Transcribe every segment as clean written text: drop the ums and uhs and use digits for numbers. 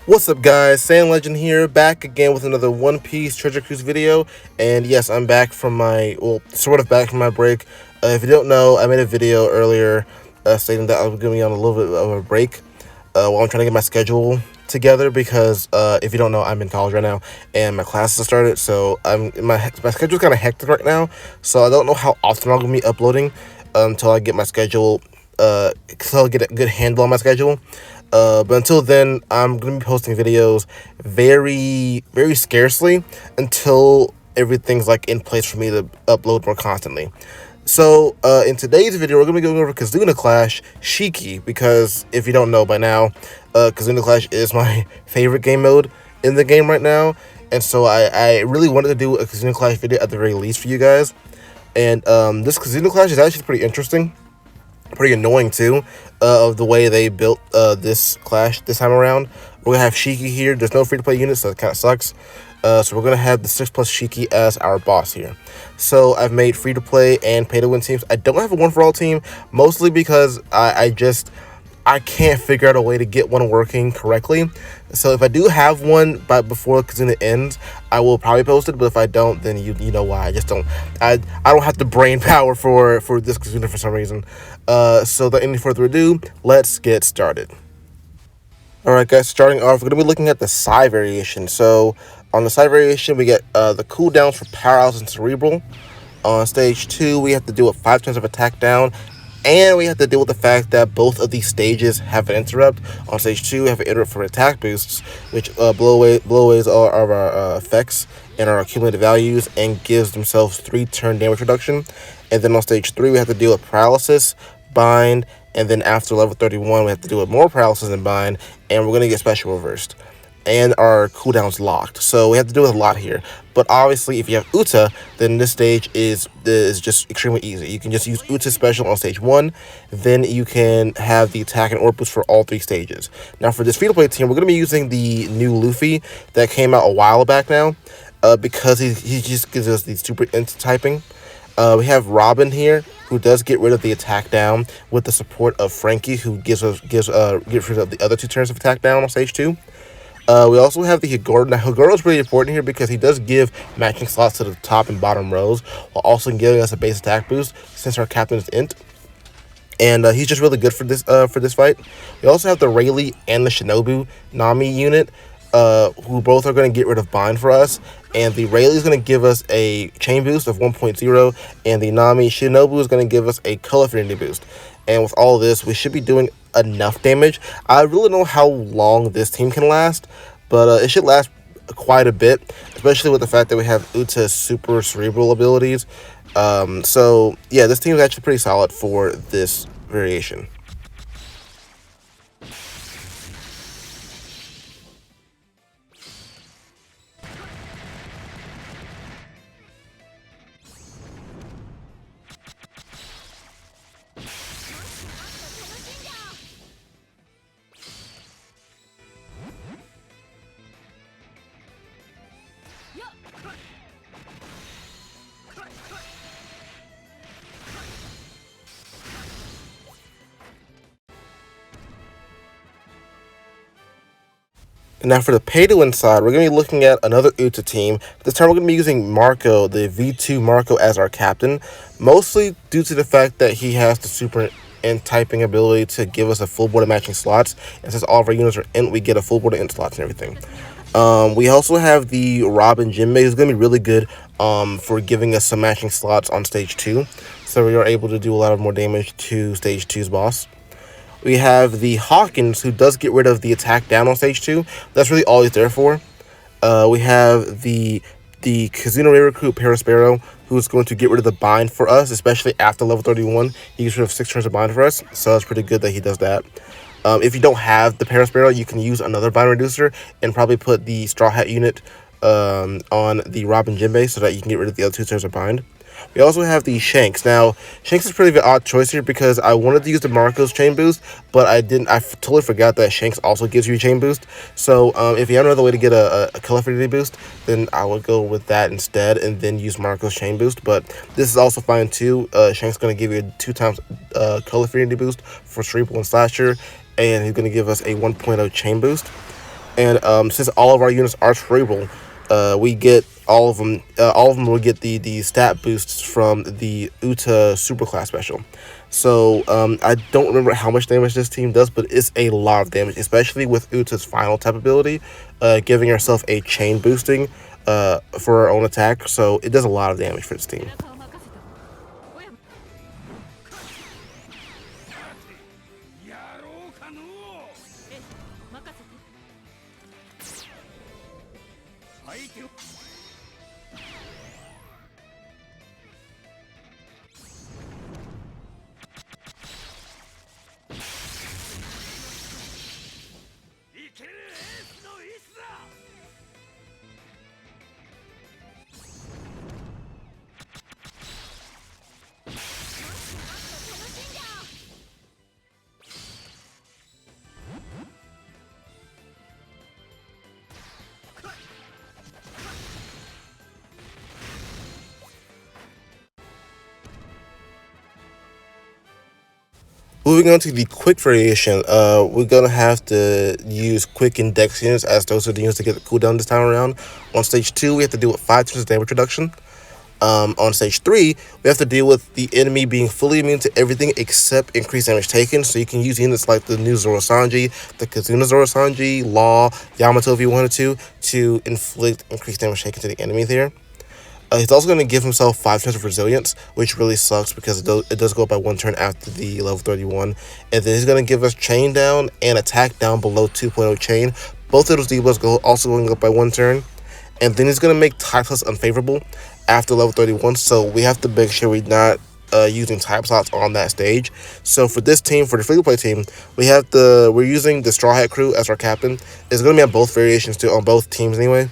What's up guys, Sand Legend here, back again with another One Piece Treasure Cruise video. And yes, I'm back from my, sort of back from my break. If you don't know, I made a video earlier stating that I was going to be on a little bit of a break while I'm trying to get my schedule together because if you don't know, I'm in college right now and my classes have started, so my schedule's kind of hectic right now, so I don't know how often I'm going to be uploading until I get my schedule, until I get a good handle on my schedule. But until then, I'm going to be posting videos very, very scarcely until everything's like in place for me to upload more constantly. So, in today's video, we're going to be going over KIZUNA Clash Shiki, because if you don't know by now, KIZUNA Clash is my favorite game mode in the game right now, and so I really wanted to do a KIZUNA Clash video at the very least for you guys. And this KIZUNA Clash is actually pretty interesting, pretty annoying too, of the way they built this clash this time around. We're gonna have Shiki here. There's no free-to-play units, so it kind of sucks. So we're gonna have the 6+ Shiki as our boss here. So I've made free-to-play and pay-to-win teams. I don't have a one-for-all team, mostly because I can't figure out a way to get one working correctly. So if I do have one before KIZUNA ends, I will probably post it. But if I don't, then you know why. I just don't. I don't have the brain power for this KIZUNA for some reason. So without any further ado, let's get started. Alright guys, starting off, we're going to be looking at the PSY Variation. So on the PSY Variation, we get the cooldowns for Powerhouse and Cerebral. On stage 2, we have to do a 5 turns of attack down, and we have to deal with the fact that both of these stages have an interrupt. On stage 2, we have an interrupt for attack boosts, which blowaways are our effects and our accumulated values, and gives themselves 3 turn damage reduction. And then on stage 3, we have to deal with paralysis, bind, and then after level 31, we have to deal with more paralysis and bind, and we're going to get special reversed. And our cooldown's locked, so we have to do with a lot here. But obviously, if you have Uta, then this stage is just extremely easy. You can just use Uta special on stage 1, then you can have the attack and Orb Boost for all 3 stages. Now for this free-to-play team, we're going to be using the new Luffy that came out a while back now, because he just gives us the super int typing. We have Robin here, who does get rid of the attack down with the support of Frankie, who gets rid of the other 2 turns of attack down on stage 2. We also have the Higoro. Now, Higoro is really important here because he does give matching slots to the top and bottom rows, while also giving us a base attack boost since our captain is int. And he's just really good for this fight. We also have the Rayleigh and the Shinobu Nami unit, who both are going to get rid of bind for us. And the Rayleigh is going to give us a chain boost of 1.0, and the Nami Shinobu is going to give us a color affinity boost. And with all this, we should be doing enough damage. I really don't know how long this team can last, but it should last quite a bit, especially with the fact that we have Uta's super cerebral abilities. So yeah, this team is actually pretty solid for this variation. And now for the pay-to-win side, we're going to be looking at another Uta team. This time we're going to be using Marco, the V2 Marco, as our captain, mostly due to the fact that he has the super int typing ability to give us a full board of matching slots. And since all of our units are int, we get a full board of int slots and everything. We also have the Robin Jinbei, who's going to be really good for giving us some matching slots on stage 2. So we are able to do a lot of more damage to stage 2's boss. We have the Hawkins, who does get rid of the attack down on stage 2. That's really all he's there for. We have the KIZUNA Ray recruit Parasparrow, who is going to get rid of the bind for us, especially after level 31. He gets rid of 6 turns of bind for us, so it's pretty good that he does that. If you don't have the Parasparrow, you can use another bind reducer and probably put the Straw Hat unit on the Robin Jinbei so that you can get rid of the other 2 turns of bind. We also have the Shanks. Now, Shanks is pretty odd choice here because I wanted to use the Marco's chain boost, but I didn't. I totally forgot that Shanks also gives you a chain boost. So if you have another way to get a color affinity boost, then I would go with that instead and then use Marco's chain boost. But this is also fine too. Shanks is going to give you a 2 times color affinity boost for Cerebral and Slasher, and he's going to give us a 1.0 chain boost. And since all of our units are tradable, we get all of them. All of them will get the stat boosts from the Uta Superclass special. So I don't remember how much damage this team does, but it's a lot of damage, especially with Uta's final tap ability, giving herself a chain boosting for her own attack. So it does a lot of damage for this team. Moving on to the quick variation, we're going to have to use quick and dex units as those are the units to get the cooldown this time around. On stage 2, we have to deal with 5 turns of damage reduction. On stage 3, we have to deal with the enemy being fully immune to everything except increased damage taken. So you can use units like the new Zoro Sanji, the KIZUNA Zoro Sanji, Law, Yamato if you wanted to inflict increased damage taken to the enemy there. He's also going to give himself 5 turns of resilience, which really sucks because it does go up by 1 turn after the level 31. And then he's going to give us chain down and attack down below 2.0 chain. Both of those debuffs also going up by 1 turn. And then he's going to make type slots unfavorable after level 31. So we have to make sure we're not using type slots on that stage. So for this team, for the free-to-play team, we're using the Straw Hat crew as our captain. It's going to be on both variations too, on both teams anyway,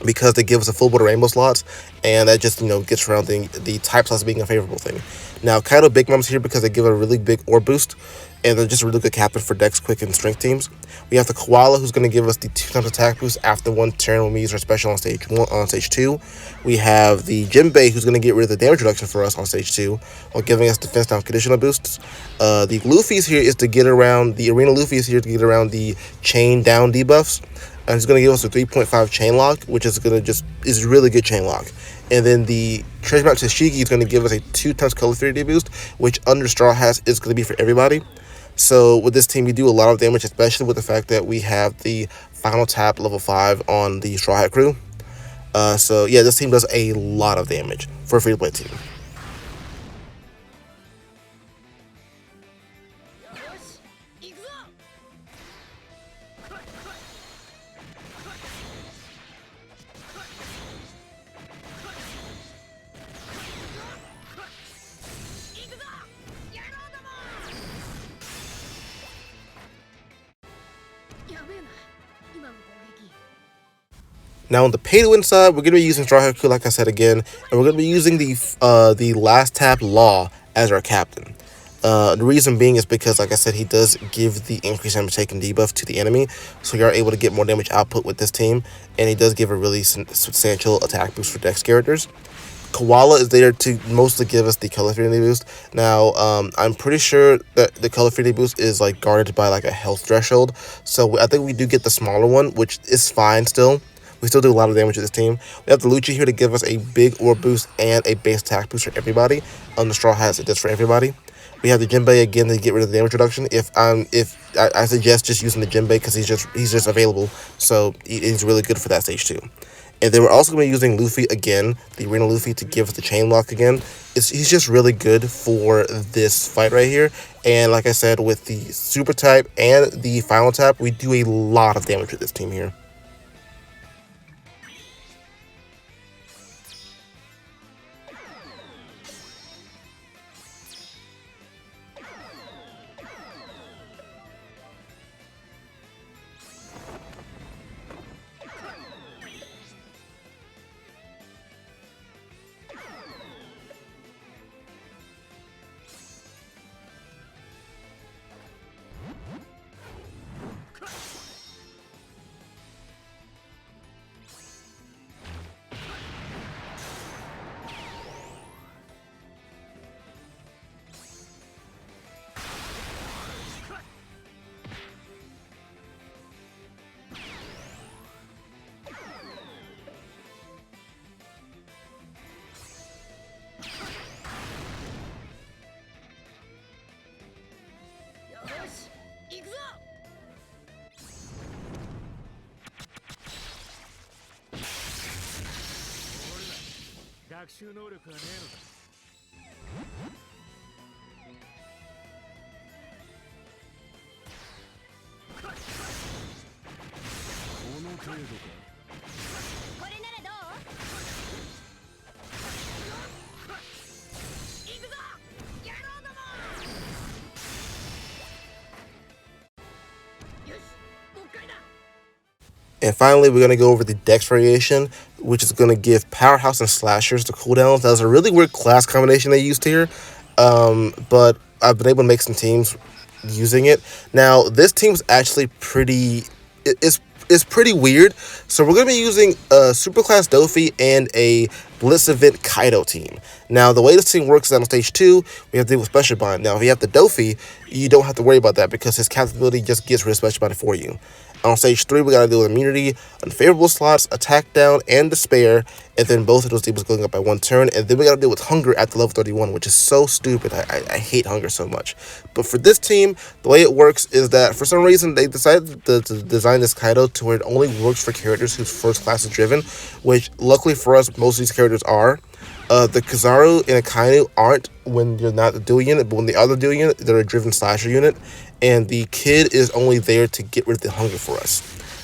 because they give us a full board of rainbow slots, and that just, gets around the type slots being a favorable thing. Now, Kaido Big Mom's here because they give a really big Orb Boost, and they're just a really good captain for Dex, Quick, and Strength teams. We have the Koala, who's going to give us the 2 times attack boost after 1 turn when we use our special on stage 2. We have the Jinbei, who's going to get rid of the damage reduction for us on stage 2, while giving us defense down conditional boosts. The Luffy's here is to get around, the Arena Luffy is here to get around the chain down debuffs. And it's going to give us a 3.5 chain lock, which is going to is really good chain lock. And then the treasure map to Shiki is going to give us a 2 times color theory boost, which under Straw Hats is going to be for everybody. So with this team, we do a lot of damage, especially with the fact that we have the final tap level 5 on the Straw Hat crew. So yeah, this team does a lot of damage for a free-to-play team. Now on the pay-to-win side, we're going to be using Straw Hat Crew, like I said again, and we're going to be using the last tap Law as our captain. The reason being is because, like I said, he does give the increased damage taken debuff to the enemy, so you are able to get more damage output with this team, and he does give a really substantial attack boost for Dex characters. Koala is there to mostly give us the color affinity boost. Now, I'm pretty sure that the color affinity boost is like guarded by like a health threshold, so I think we do get the smaller one, which is fine still. We still do a lot of damage to this team. We have the Lucci here to give us a big Orb Boost and a base attack boost for everybody. On the Straw Hats, it does for everybody. We have the Jinbei again to get rid of the damage reduction. I suggest just using the Jinbei because he's just available, so he's really good for that stage too. And then we're also going to be using Luffy again, the Arena Luffy, to give us the chain lock again. He's just really good for this fight right here. And like I said, with the super type and the final tap, we do a lot of damage with this team here. And finally, we're going to go over the Dex Variation, which is going to give Powerhouse and Slashers the cooldowns. That's a really weird class combination they used here, but I've been able to make some teams using it. Now, this team's actually pretty... It's pretty weird. So we're going to be using a Superclass Dofi and a Blitz Event Kaido team. Now, the way this team works is that on stage 2, we have to deal with Special Bind. Now, if you have the Dofi, you don't have to worry about that because his captain ability just gets rid of Special Bind for you. On stage 3, we got to deal with Immunity, Unfavorable Slots, Attack Down, and Despair, and then both of those demons going up by 1 turn, and then we got to deal with Hunger at the level 31, which is so stupid. I hate Hunger so much. But for this team, the way it works is that for some reason they decided to design this Kaido to where it only works for characters whose first class is driven, which luckily for us, most of these characters are. The Kizaru and Akainu aren't when you're not the dual unit, but when they are the dual unit, they're a driven slasher unit. And the Kid is only there to get rid of the Hunger for us.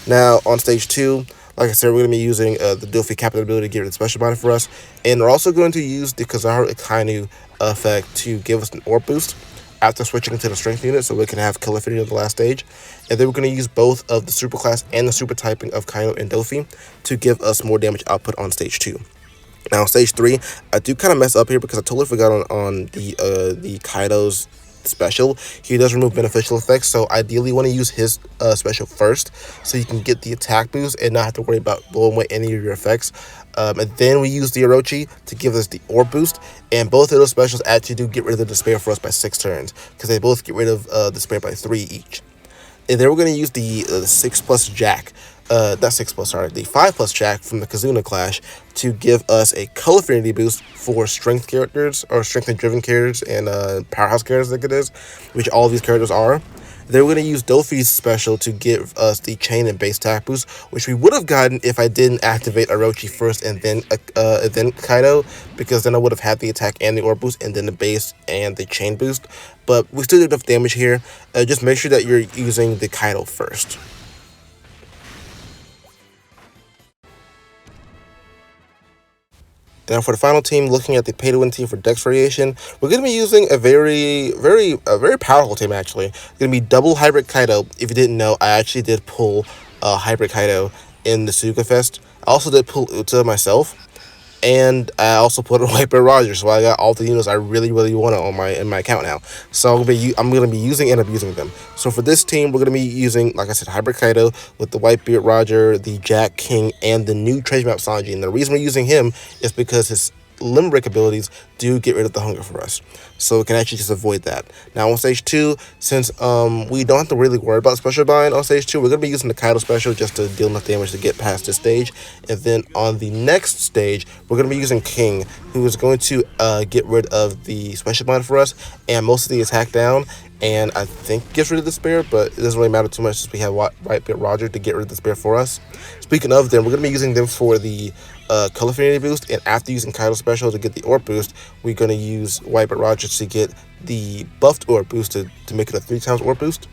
Now, on stage 2, like I said, we're going to be using the Dofi captain ability to get rid of the Special Bind for us. And we're also going to use the Kizaru Akainu effect to give us an Orb Boost after switching to the Strength unit so we can have Kill Affinity on the last stage. And then we're going to use both of the Super Class and the Super Typing of Kaino and Dofi to give us more damage output on stage 2. Now, on stage 3, I do kind of mess up here because I totally forgot on the Kaido's special. He does remove beneficial effects, so ideally you want to use his special first so you can get the attack boost and not have to worry about blowing away any of your effects. And then we use the Orochi to give us the Orb Boost, and both of those specials actually do get rid of the Despair for us by 6 turns because they both get rid of Despair by 3 each. And then we're going to use the 6+ Jack, not 6+, sorry, the 5+ Jack from the KIZUNA Clash to give us a Color Affinity boost for strength characters, or strength and driven characters, and powerhouse characters, I think it is, which all of these characters are. Then we're going to use Dofi's special to give us the chain and base attack boost, which we would have gotten if I didn't activate Orochi first and then Kaido, because then I would have had the attack and the orb boost and then the base and the chain boost. But we still did enough damage here. Just make sure that you're using the Kaido first. Now for the final team, looking at the pay-to-win team for Dex Variation, we're going to be using a very powerful team actually. It's going to be double Hybrid Kaido. If you didn't know, I actually did pull Hybrid Kaido in the Suga Fest. I also did pull Uta myself, and I also put a Wiper Roger, so I got all the units I really wanted on in my account now. So I'm gonna be using and abusing them. So for this team, we're gonna be using, like I said, Hybrid Kaido with the Whitebeard Roger, the Jack King, and the new Treasure Map Sanji. And the reason we're using him is because his Limb Break abilities do get rid of the Hunger for us, so we can actually just avoid that. Now on stage 2, since we don't have to really worry about Special Bind on stage 2, we're going to be using the Kaido special just to deal enough damage to get past this stage. And then on the next stage, we're going to be using King, who is going to get rid of the Special Bind for us and most of the attack down, and I think gets rid of the Despair, but it doesn't really matter too much since we have Whitebeard Roger to get rid of the Despair for us. Speaking of them, we're going to be using them for the Color Affinity boost, and after using Kaido special to get the Orb boost, we're going to use Whitebeard Roger to get the buffed Orb boost to make it a 3x Orb boost.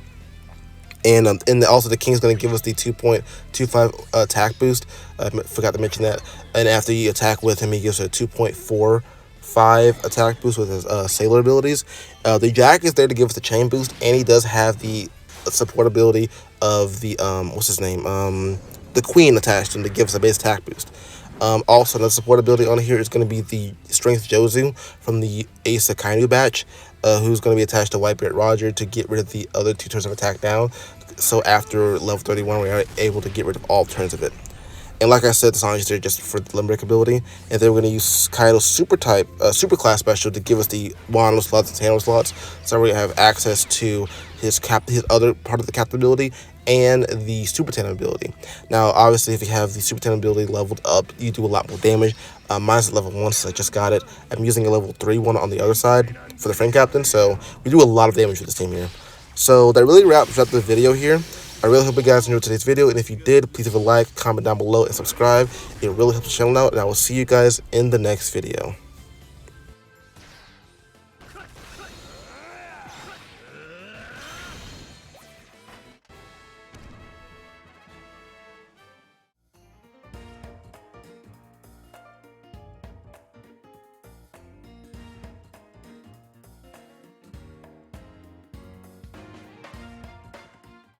And also the King's going to give us the 2.25 attack boost. I forgot to mention that. And after you attack with him, he gives a 2.45 attack boost with his Sailor abilities. The Jack is there to give us the chain boost, and he does have the support ability of the what's his name, the Queen attached to him to give us a base attack boost. Also, another support ability on here is going to be the Strength Jozu from the Ace Akainu batch, who's going to be attached to Whitebeard Roger to get rid of the other 2 turns of attack down. So after level 31, we are able to get rid of all turns of it. And like I said, the Sanji is there just for the Limb Break ability. And then we're going to use Kaido's Super Class special to give us the Wano slots and Tano slots. So we have access to his other part of the captain ability and the Super Tano ability. Now, obviously, if you have the Super Tano ability leveled up, you do a lot more damage. Mine's at level 1, so I just got it. I'm using a level 3 one on the other side for the Friend Captain, so we do a lot of damage with this team here. So that really wraps up the video here. I really hope you guys enjoyed today's video, and if you did, please leave a like, comment down below, and subscribe. It really helps the channel out, and I will see you guys in the next video.